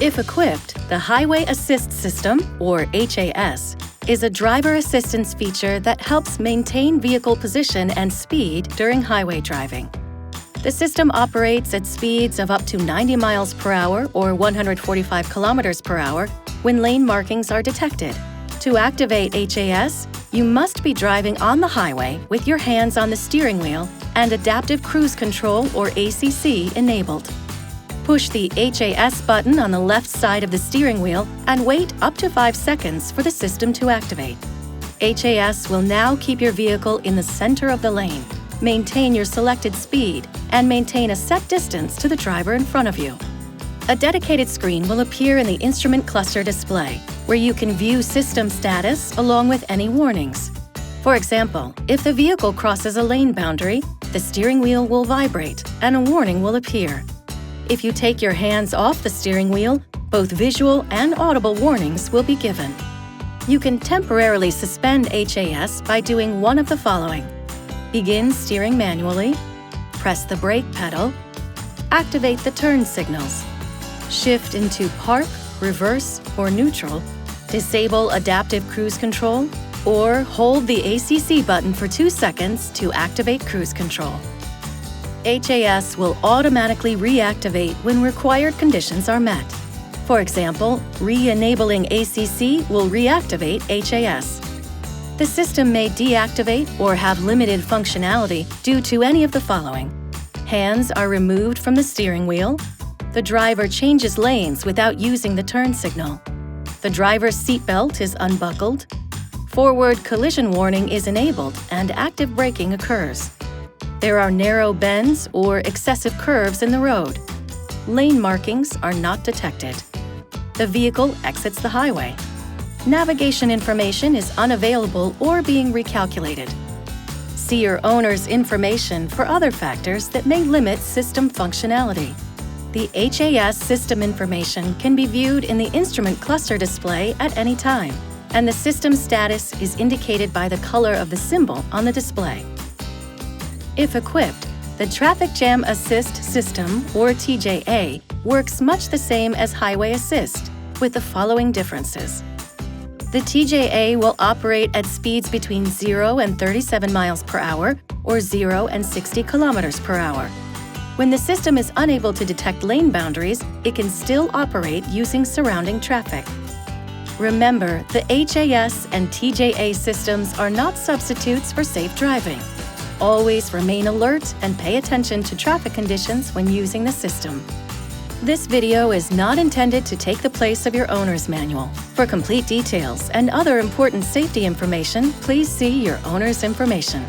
If equipped, the Highway Assist System, or HAS, is a driver assistance feature that helps maintain vehicle position and speed during highway driving. The system operates at speeds of up to 90 miles per hour or 145 kilometers per hour when lane markings are detected. To activate HAS, you must be driving on the highway with your hands on the steering wheel and Adaptive Cruise Control, or ACC, enabled. Push the HAS button on the left side of the steering wheel and wait up to 5 seconds for the system to activate. HAS will now keep your vehicle in the center of the lane, maintain your selected speed, and maintain a set distance to the driver in front of you. A dedicated screen will appear in the instrument cluster display, where you can view system status along with any warnings. For example, if the vehicle crosses a lane boundary, the steering wheel will vibrate and a warning will appear. If you take your hands off the steering wheel, both visual and audible warnings will be given. You can temporarily suspend HAS by doing one of the following: begin steering manually, press the brake pedal, activate the turn signals, shift into park, reverse, or neutral, disable Adaptive Cruise Control, or hold the ACC button for 2 seconds to activate cruise control. HAS will automatically reactivate when required conditions are met. For example, re-enabling ACC will reactivate HAS. The system may deactivate or have limited functionality due to any of the following: hands are removed from the steering wheel, the driver changes lanes without using the turn signal, the driver's seatbelt is unbuckled, forward collision warning is enabled and active braking occurs. There are narrow bends or excessive curves in the road. Lane markings are not detected. The vehicle exits the highway. Navigation information is unavailable or being recalculated. See your owner's information for other factors that may limit system functionality. The HAS system information can be viewed in the instrument cluster display at any time, and the system status is indicated by the color of the symbol on the display. If equipped, the Traffic Jam Assist System, or TJA, works much the same as Highway Assist, with the following differences. The TJA will operate at speeds between 0 and 37 miles per hour or 0 and 60 kilometers per hour. When the system is unable to detect lane boundaries, it can still operate using surrounding traffic. Remember, the HAS and TJA systems are not substitutes for safe driving. Always remain alert and pay attention to traffic conditions when using the system. This video is not intended to take the place of your owner's manual. For complete details and other important safety information, please see your owner's information.